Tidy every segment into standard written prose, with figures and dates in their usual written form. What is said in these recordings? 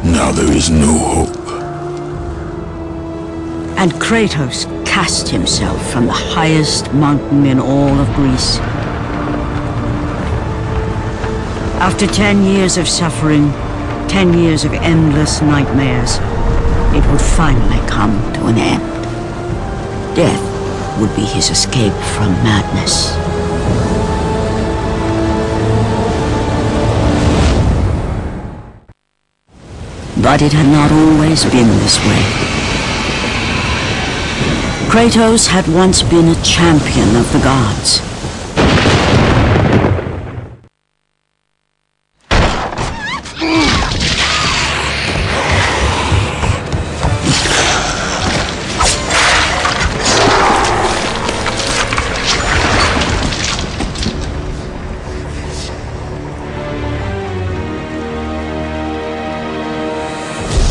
Now there is no hope. And Kratos cast himself from the highest mountain in all of Greece. After 10 years of suffering, 10 years of endless nightmares, it would finally come to an end. Death would be his escape from madness. But it had not always been this way. Kratos had once been a champion of the gods.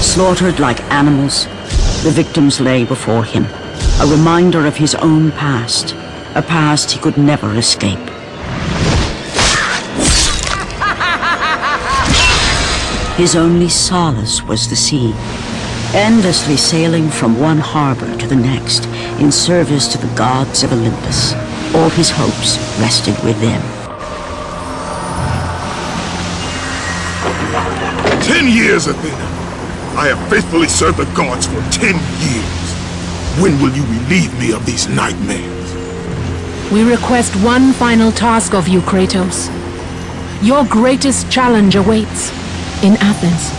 Slaughtered like animals, the victims lay before him, a reminder of his own past, a past he could never escape. His only solace was the sea, endlessly sailing from one harbor to the next in service to the gods of Olympus. All his hopes rested with them. 10 years, Athena! I have faithfully served the gods for 10 years. When will you relieve me of these nightmares? We request one final task of you, Kratos. Your greatest challenge awaits in Athens,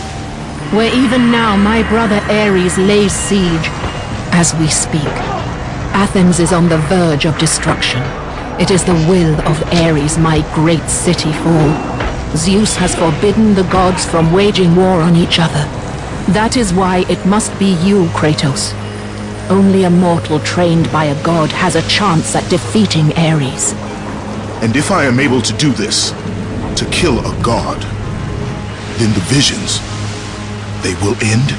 where even now my brother Ares lays siege as we speak. Athens is on the verge of destruction. It is the will of Ares my great city fall. Zeus has forbidden the gods from waging war on each other. That is why it must be you, Kratos. Only a mortal trained by a god has a chance at defeating Ares. And if I am able to do this, to kill a god, then the visions, they will end?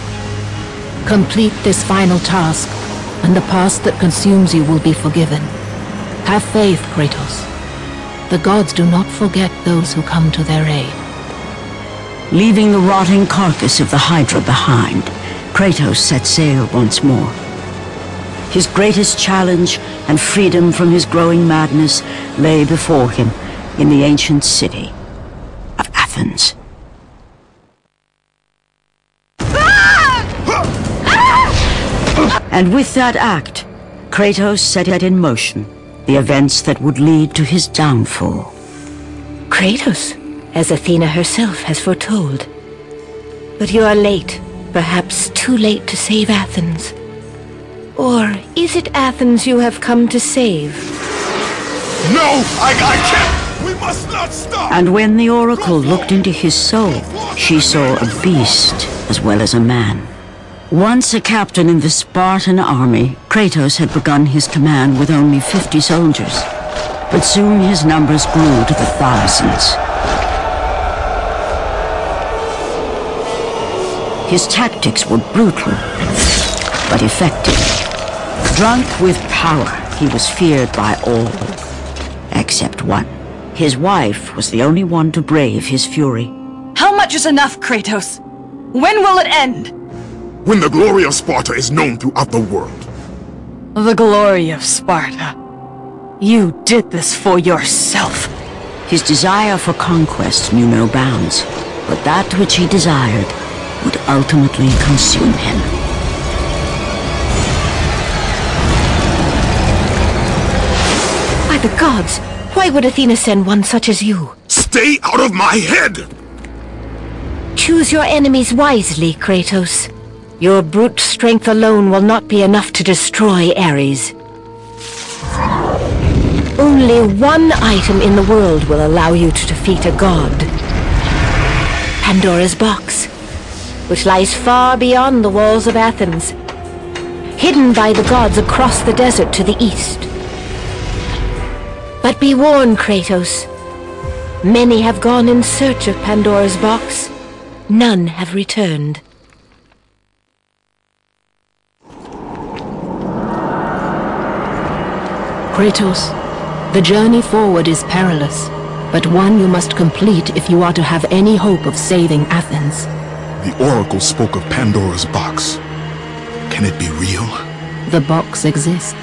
Complete this final task, and the past that consumes you will be forgiven. Have faith, Kratos. The gods do not forget those who come to their aid. Leaving the rotting carcass of the Hydra behind, Kratos set sail once more. His greatest challenge and freedom from his growing madness lay before him in the ancient city of Athens. And with that act, Kratos set it in motion, the events that would lead to his downfall. Kratos, as Athena herself has foretold. But you are late, perhaps too late to save Athens. Or is it Athens you have come to save? No! I can't! We must not stop! And when the Oracle looked into his soul, she saw a beast as well as a man. Once a captain in the Spartan army, Kratos had begun his command with only 50 soldiers. But soon his numbers grew to the thousands. His tactics were brutal, but effective. Drunk with power, he was feared by all, except one. His wife was the only one to brave his fury. How much is enough, Kratos? When will it end? When the glory of Sparta is known throughout the world. The glory of Sparta. You did this for yourself. His desire for conquest knew no bounds, but that which he desired would ultimately consume him. By the gods, why would Athena send one such as you? Stay out of my head! Choose your enemies wisely, Kratos. Your brute strength alone will not be enough to destroy Ares. Only one item in the world will allow you to defeat a god. Pandora's box, which lies far beyond the walls of Athens, hidden by the gods across the desert to the east. But be warned, Kratos. Many have gone in search of Pandora's box. None have returned. Kratos, the journey forward is perilous, but one you must complete if you are to have any hope of saving Athens. The Oracle spoke of Pandora's box. Can it be real? The box exists.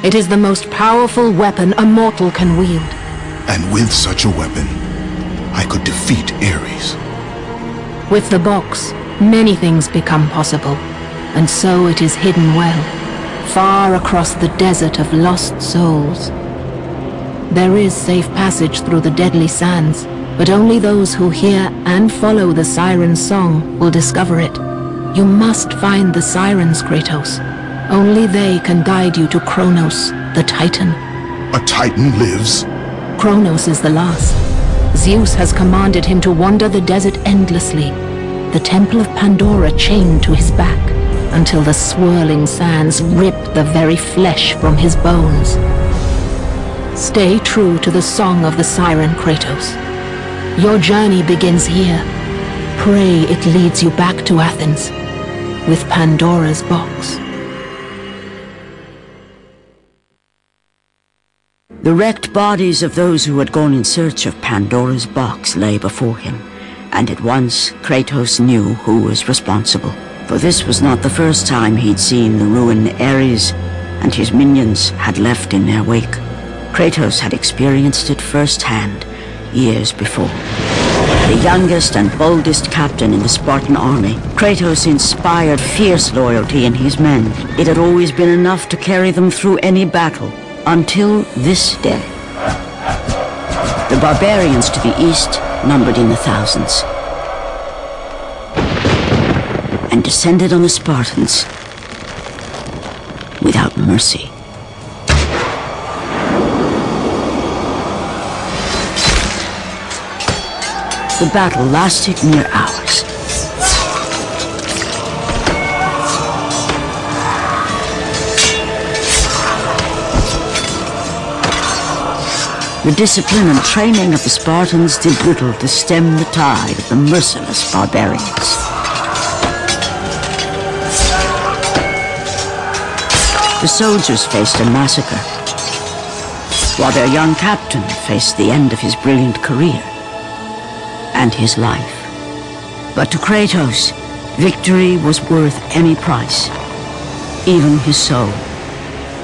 It is the most powerful weapon a mortal can wield. And with such a weapon, I could defeat Ares. With the box, many things become possible, and so it is hidden well, far across the desert of lost souls. There is safe passage through the deadly sands, but only those who hear and follow the siren's song will discover it. You must find the sirens, Kratos. Only they can guide you to Kronos, the Titan. A Titan lives? Kronos is the last. Zeus has commanded him to wander the desert endlessly, the temple of Pandora chained to his back, until the swirling sands rip the very flesh from his bones. Stay true to the song of the siren, Kratos. Your journey begins here. Pray it leads you back to Athens, with Pandora's box. The wrecked bodies of those who had gone in search of Pandora's box lay before him, and at once Kratos knew who was responsible. For this was not the first time he'd seen the ruin Ares and his minions had left in their wake. Kratos had experienced it firsthand, years before. The youngest and boldest captain in the Spartan army, Kratos inspired fierce loyalty in his men. It had always been enough to carry them through any battle, until this day. The barbarians to the east numbered in the thousands, and descended on the Spartans without mercy. The battle lasted near hours. The discipline and training of the Spartans did little to stem the tide of the merciless barbarians. The soldiers faced a massacre, while their young captain faced the end of his brilliant career and his life. But to Kratos, victory was worth any price, even his soul.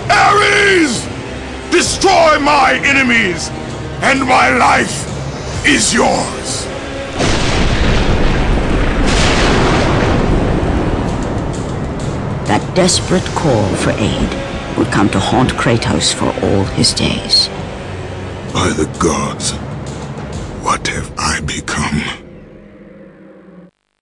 Ares! Destroy my enemies, and my life is yours! That desperate call for aid would come to haunt Kratos for all his days. By the gods, what have I become?